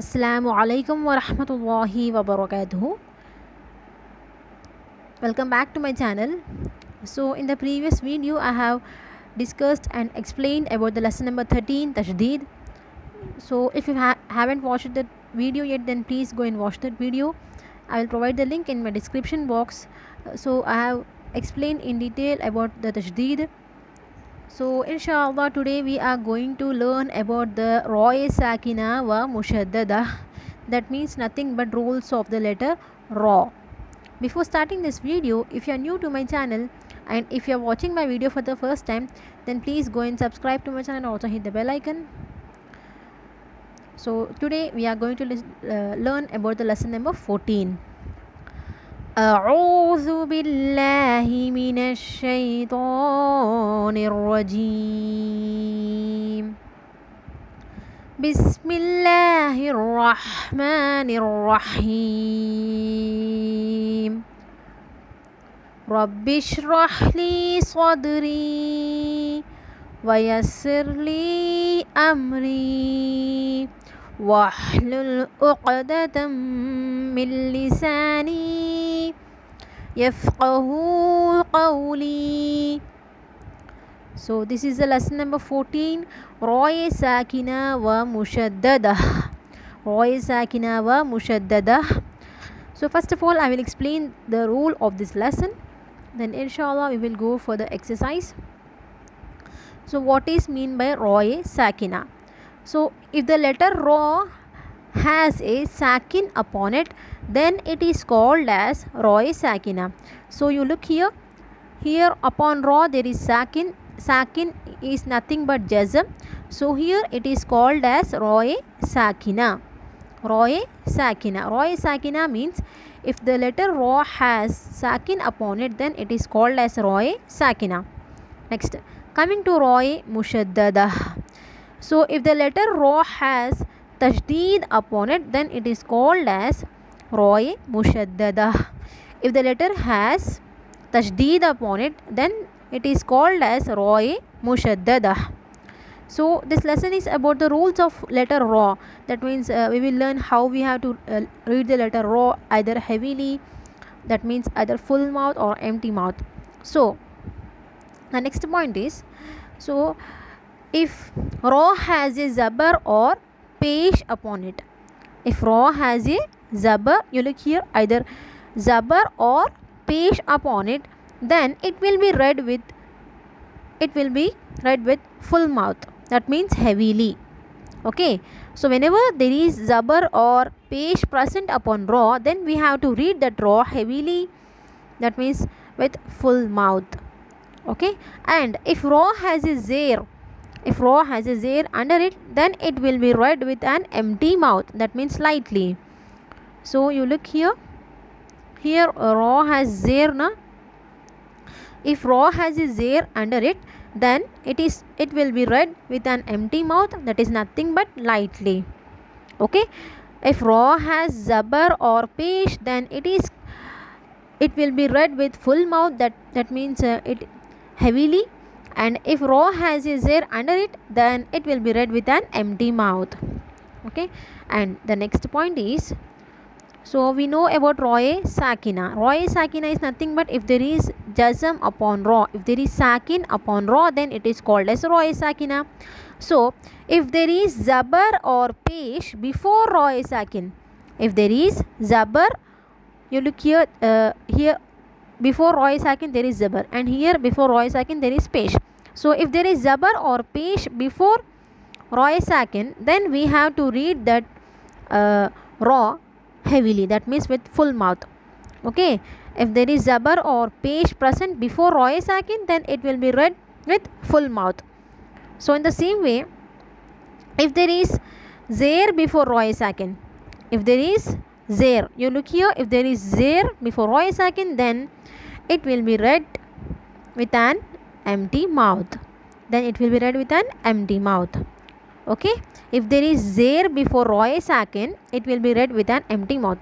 Assalamu alaikum wa rahmatullahi wa barakatuhu. Welcome back to my channel. So in the previous video I have discussed and explained about the lesson number 13, tajweed. So if you haven't watched that video yet, then please go and watch that video. I will provide the link in my description box. So I have explained in detail about the tajweed. So inshallah today we are going to learn about the Roy Sakina wa mushaddadah. That means nothing but rules of the letter Ra. Before starting this video, if you are new to my channel and if you are watching my video for the first time, then please go and subscribe to my channel and also hit the bell icon. So today we are going to learn about the lesson number 14. أعوذ بالله من الشيطان الرجيم بسم الله الرحمن الرحيم رب اشرح لي صدري ويسر لي أمري واحلل عقدة من لساني يفقه قولي. So this is the lesson number 14, Roy Sakina wa mushaddadah. Roy Sakina wa mushaddadah. So first of all I will explain the rule of this lesson, then inshallah we will go for the exercise. So what is mean by Roy Sakina? So if the letter Ra has a sakin upon it, then it is called as Roy Sakina. So you look here upon Ra there is sakin. Sakin is nothing but jazm. So here it is called as Roy Sakina. Roy Sakina. Roy Sakina means if the letter Ra has sakin upon it, then it is called as Roy Sakina. Next, coming to Roy Mushaddadah. So if the letter Ra has tajweed upon it, then it is called as Roy Mushaddadah. If the letter has tajweed upon it, then it is called as Roy Mushaddadah. So this lesson is about the rules of letter Ra. That means we will learn how we have to read the letter Ra, either heavily, that means either full mouth or empty mouth. So the next point is, so if Ra has a zabar or pesh upon it, if Ra has a zabar, you look here, either zabar or pesh upon it, then it will be read with full mouth, that means heavily. Okay, so whenever there is zabar or pesh present upon Ra, then we have to read that Ra heavily, that means with full mouth. Okay, and if Ra has a zair, under it, then it will be read with an empty mouth, that means slightly. So you look here Ra has zair na. If Ra has a zair under it, then it will be read with an empty mouth, that is nothing but lightly. Okay, if Ra has zabar or pesh, then it will be read with full mouth, that means it heavily. And if Ra has a zair under it, then it will be read with an empty mouth. Okay, and the next point is, so we know about Roy Sakina. Roy Sakina is nothing but if there is jazm upon Ra, if there is sakin upon Ra, then it is called as Roy Sakina. So if there is zabar or pesh before Roy Sakin, if there is zabar, you look here, before Roy Sakin there is zabar, and here before Roy Sakin there is pesh. So if there is zabar or pesh before Roy Sakin, then we have to read that Ra heavily, that means with full mouth. Okay, if there is zabar or pesh present before Roy Sakin, then it will be read with full mouth. So in the same way, if there is zair before Roy Sakin, if there is zair, you look here, if there is zair before Roy Sakin, then it will be read with an empty mouth, Okay, if there is zair before Roy Sakin, it will be read with an empty mouth.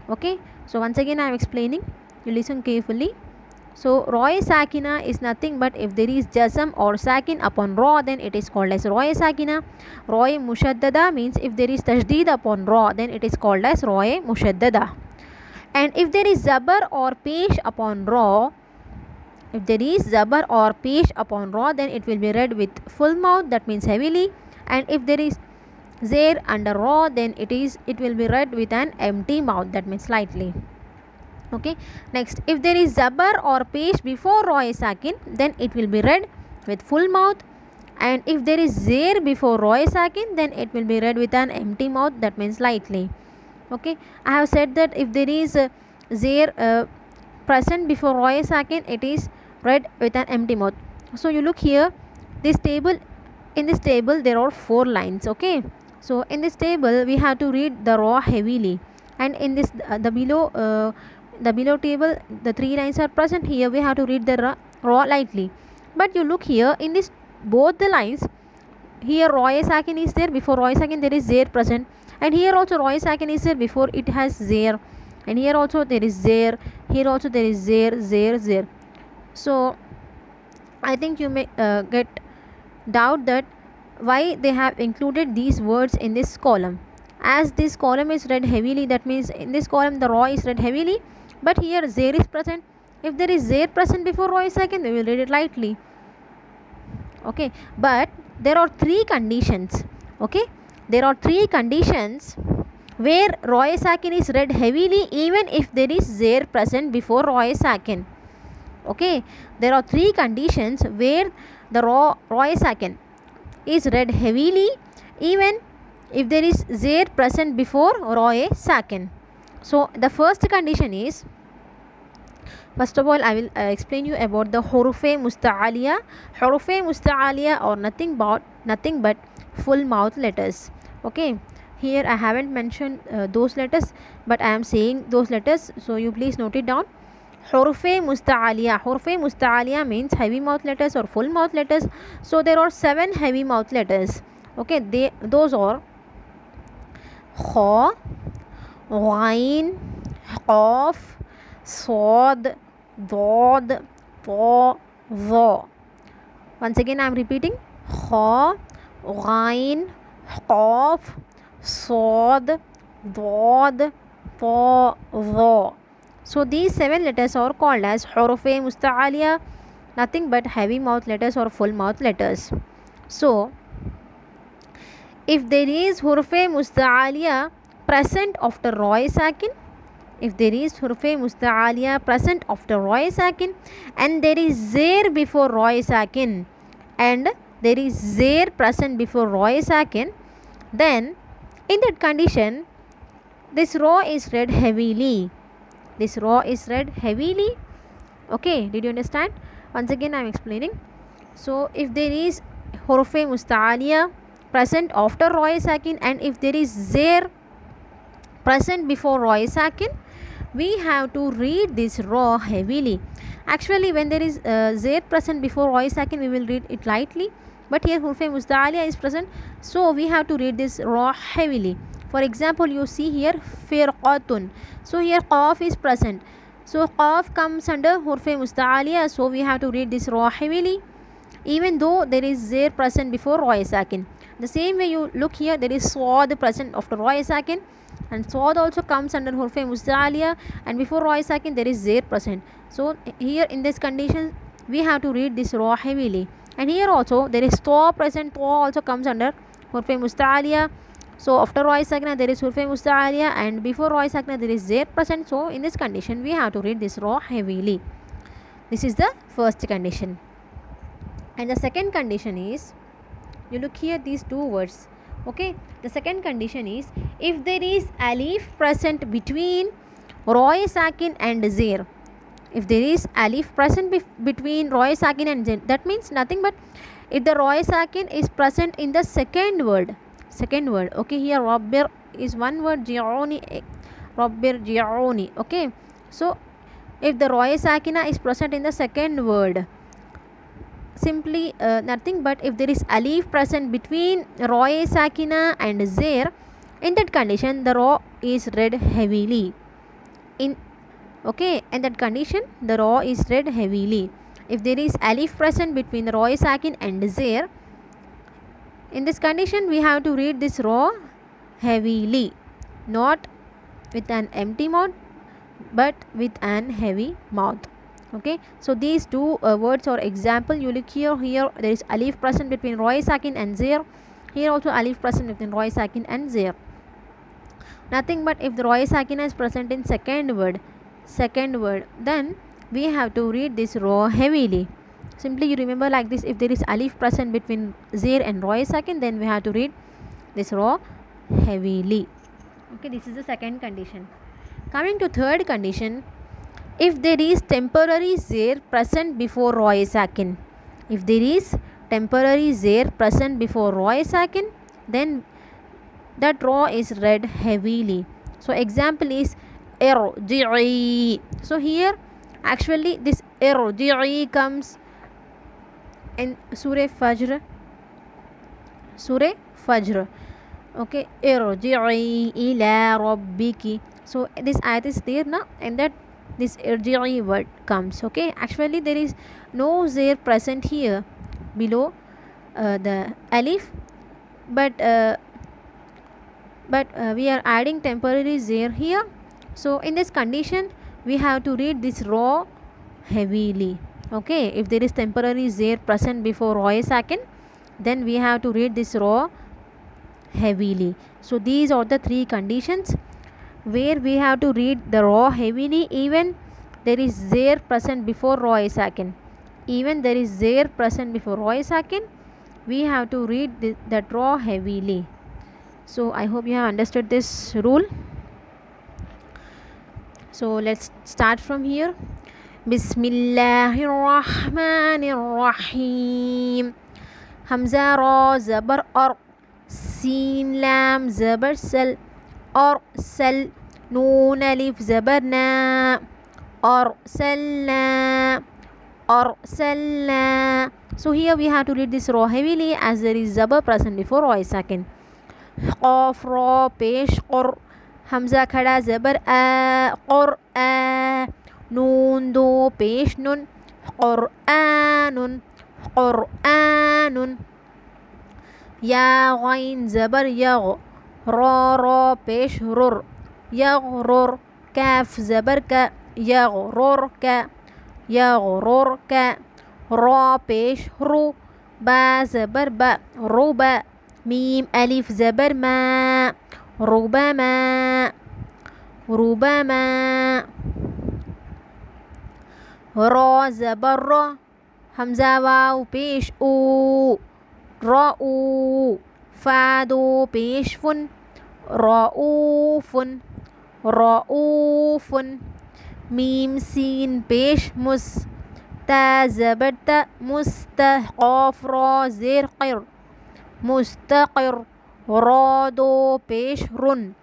Okay, so once again I am explaining, you listen carefully. So Roy Sakina is nothing but if there is Jasm or Sakin upon Ra, then it is called as Roy Sakina. Roy Mushaddada means if there is Tajdeed upon Ra, then it is called as Roy Mushaddada. And if there is Zabar or Pesh upon Ra, if there is Zabar or Pesh upon Ra, then it will be read with full mouth, that means heavily. And if there is Zair under Ra, then it will be read with an empty mouth, that means slightly. Okay, next, if there is Zabar or Pesh before Roy Sakin, then it will be read with full mouth. And if there is Zair before Roy Sakin, then it will be read with an empty mouth, that means slightly. Okay, I have said that if there is Zair present before Roy Sakin, it is read with an empty mouth. So you look here, this table, in this table there are 4 lines. Okay, so in this table we have to read the Ra heavily, and in this the below table the 3 lines are present. Here we have to read the Ra lightly. But you look here, in this both the lines, here Roy Sakin is there, before Roy Sakin there is Zair present, and here also Roy Sakin is there, before it has Zair, and here also there is Zair, here also there is Zair. So I think you may get doubt that why they have included these words in this column. As this column is read heavily, that means in this column the Ra is read heavily, but here Zair is present. If there is Zair present before Roy Sakin, we will read it lightly. Okay, but there are 3 conditions. Okay, there are 3 conditions where Roy Sakin is read heavily even if there is Zair present before Roy Sakin. Okay, there are 3 conditions where the Roy Sakin is read heavily even if there is Zair present before Roy Sakin. So the first condition is, first of all I will explain you about the Hurufe Musta'aliya. Hurufe Musta'aliya are nothing but full mouth letters. Okay, here I haven't mentioned those letters, but I am saying those letters, so you please note it down. Hurufe Musta'aliya. Hurufe Musta'aliya means heavy mouth letters or full mouth letters. So there are 7 heavy mouth letters. Okay, those are Kha, Ghain, Qaf, Sad, Dad, Ta, Za. Once again I am repeating: Kha, Ghain, Qaf, Sad, Dad, Ta, Za. So these 7 letters are called as Hurufe Musta'aliya, nothing but heavy mouth letters or full mouth letters. So if there is Hurufe Musta'aliya present after Roy Sakin, if there is Hurufe Musta'aliya present after Roy Sakin, and there is Zair before Roy Sakin, and there is Zair present before Roy Sakin, then in that condition this Ra is read heavily. This Ra is read heavily. Okay, did you understand? Once again I am explaining. So if there is Hurufe Musta'aliya present after Roy Sakin, and if there is Zair present before Roy Sakin, we have to read this Ra heavily. Actually, when there is Zair present before Roy Sakin, we will read it lightly, but here Hurufe Musta'aliya is present, so we have to read this Ra heavily. For example, you see here Firqatun. So here Qaf is present, so Qaf comes under Hurufe Musta'aliya, so we have to read this Ra heavily even though there is Zair present before Roy Sakin. The same way you look here, there is Swad present after Roy Sakin, and Swad also comes under Hurufe Musta'aliya, and before Roy Sakin there is Zair present. So here in this condition we have to read this Ra heavily. And here also there is Ta present, Ta also comes under Hurufe Musta'aliya. So after Roy Sakna there is Hurufe Musta'aliya, and before Roy Sakna there is Zair present. So in this condition we have to read this Ra heavily. This is the first condition. And the second condition is, you look here these 2 words. Okay, the second condition is, if there is alif present between Roy Sakin and Zair. If there is alif present between Roy Sakin and Zair, that means nothing but if the Roy Sakin is present in the second word. Okay, here Rabbir is one word, Ji'uni, Rabbir Ji'uni. Okay, so if the Roy Sakina is present in the second word, simply nothing but if there is alif present between Roy Sakina and Zair, in that condition the Ra is read heavily. Okay, in that condition the ra is read heavily. If there is alif present between the ra sakin and zir, in this condition we have to read this ra heavily, not with an empty mouth but with an heavy mouth. Okay, so these two words or example you look here there is alif present between ra sakin and zir. Here also alif present between ra sakin and zir. Nothing but if the ra sakin is present in second word, then we have to read this ra heavily. Simply you remember like this: if there is alif present between zir and ra sakin, then we have to read this ra heavily. Okay, this is the second condition. Coming to third condition, if there is temporary zir present before ra sakin, if there is temporary zir present before ra sakin, then that ra is read heavily. So example is irji'i. So here actually this irji'i comes in Surah Fajr. Okay, irji'i ila rabbiki. So this ayat is there now, and that this irji'i word comes. Okay, actually there is no zir present here below the alif, but we are adding temporary zir here. So in this condition we have to read this ra heavily. Okay, if there is temporary zir present before ra sakin, then we have to read this ra heavily. So these are the three conditions where we have to read the ra heavily, even there is zir present before ra sakin. Even there is zir present before ra sakin, we have to read that ra heavily. So I hope you have understood this rule. So let's start from here. Bismillahirrahmanirrahim. Hamza ra zabar ar, sin lam zabar sal, arsal, noon alif zabar na, arsalna, arsalna. So here we have to read this ra heavily as there is zabar present before ra sakin. قاف را پیش قر، همزه کھڑا زبر قرآ، نون دو پیش نون قرآن، قرآن. یا غین زبر یغ، را پیش رر، یغرر. کاف زبر کا، یغرر کا، یغرر کا. را پیش رو، با زبر با، ربا. ميم ألف زبر ما، ربما، ربما. را زبر را، همزة واو پیش او، رأو. فادو پیش فن، رؤوف، رؤوف. ميم سين پیش مس، تا زبر تا، مست. قاف را زیر قر، مستقر. را دو پیش رن،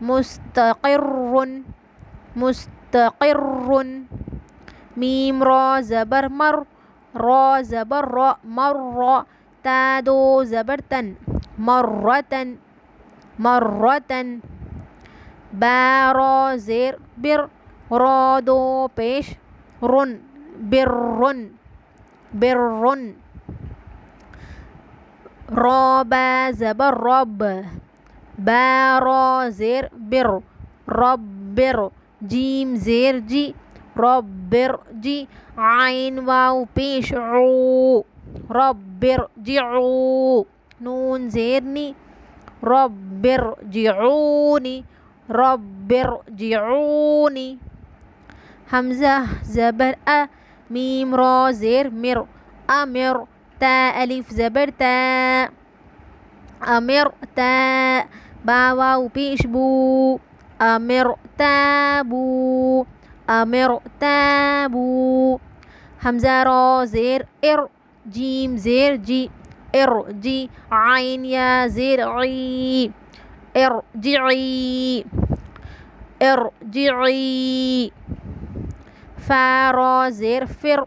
مستقر، مستقر. میم را زبر مر، را زبر را، مر. تا دو زبر تن، مرة، مرة. با را زیر بر، را دو پیش رن، برن، برن. را با زبر رب، با را زیر بر، ربر. جیم زیر جی، ربر جی. عین واو پیش عو، ربر جعو. نون زیر نی، ربر جعونی، ربر جعونی. همزه زبر أ، ميم را زیر مر، أمر. تا ألف زبر تا، أمر تا. با واو پیش بو، أمر تابو، أمر تابو. همزة را زیر ار، جیم زیر جی، ارجی. عین یا زیر عی، ارجعی، ارجعی. فا را زیر فر،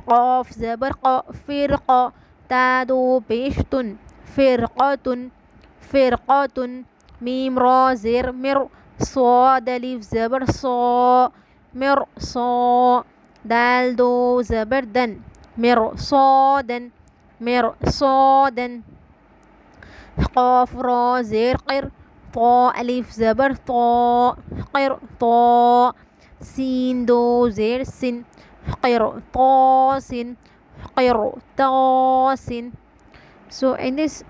قاف زبر قا، فرقة. تا دو پیش تن، فرقة، فرقة. ميم را زیر مر، صاد ألف زبر صا، مرصا دال دو زبر دن مرصادا مرصادا قاف را زير قر طا ألف زبر طا قر طا سين دو زير سن قر طاس قر طاس. So in this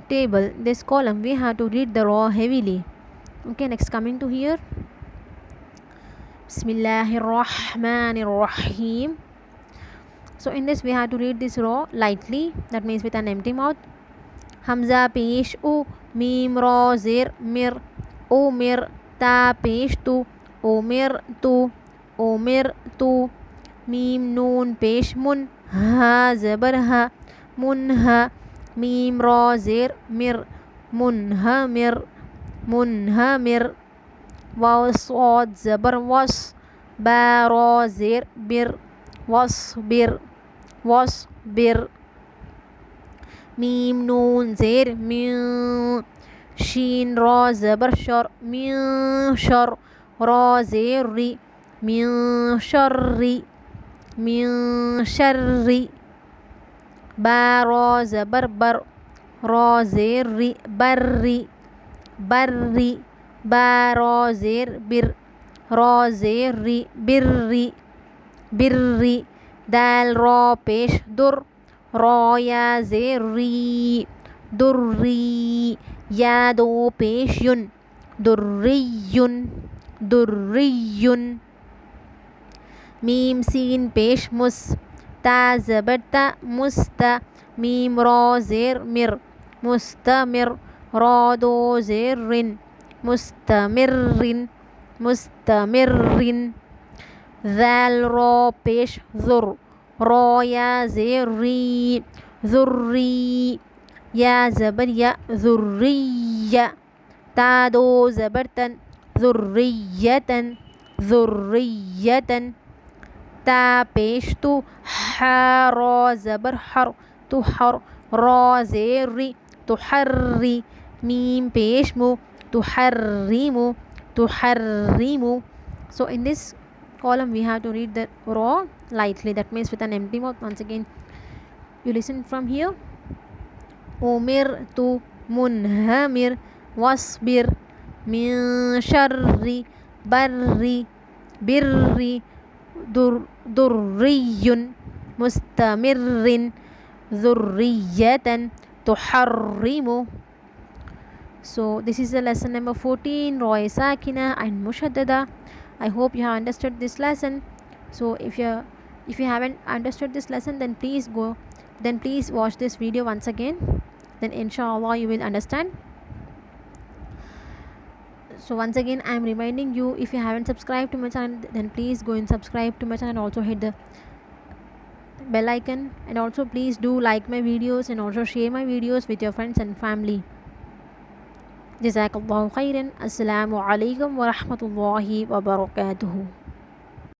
table, this column, we have to read the ra heavily. Okay, next coming to here. Bismillahirrahmanirrahim. So in this we have to read this ra lightly, that means with an empty mouth. Hamza pesh u, mim ra zir mir, umir ta pesh tu, umir tu, mim noon pesh mun, ha zabar ha, munha, mim ra zir mir, munhamir, munhamir, waw sad zabar was, ba ra zir bir, wasbir, wasbir, mim noon zir min, shin ra zabar shar min shar, ra zir ri min sharri, min sharri, ba ra zabar bar, ra zir ri barri, barri, ba ra zir bir, ra zir ri birri, birri, dal ra pesh dur, را یا زیر ری دری، یا دو پیش یون دریون دریون، میم سین پیش مس، تا زبر تا مست، میم را زیر مر مستمر، را دو زیر رن مستمرن مستمرن، ذال را پیش ذر، را یا زیر ری ذری، یا زبر یا ذریه، تا دو زبر تن ذریتن ذریتن، تا پیش تو، ح را زبر حر تحر، را زیر ری تحری، میم پیش مو تحرمو تحرمو. So in this column we have to read the ra lightly, that means with an empty mouth. Once again you listen from here. umir tu munhamir, wasbir min sharri barri birri durriyun mustamirrin dhurriyatan tuharrimu. So this is the lesson number 14, ra saakina and mushaddadah. I hope you have understood this lesson. So if you haven't understood this lesson, then please watch this video once again, then inshallah you will understand. So once again I am reminding you, if you haven't subscribed to my channel, then please go and subscribe to my channel and also hit the bell icon, and also please do like my videos and also share my videos with your friends and family. Jazakallahu khairan. Assalamu alaikum wa rahmatullahi wa barakatuhu.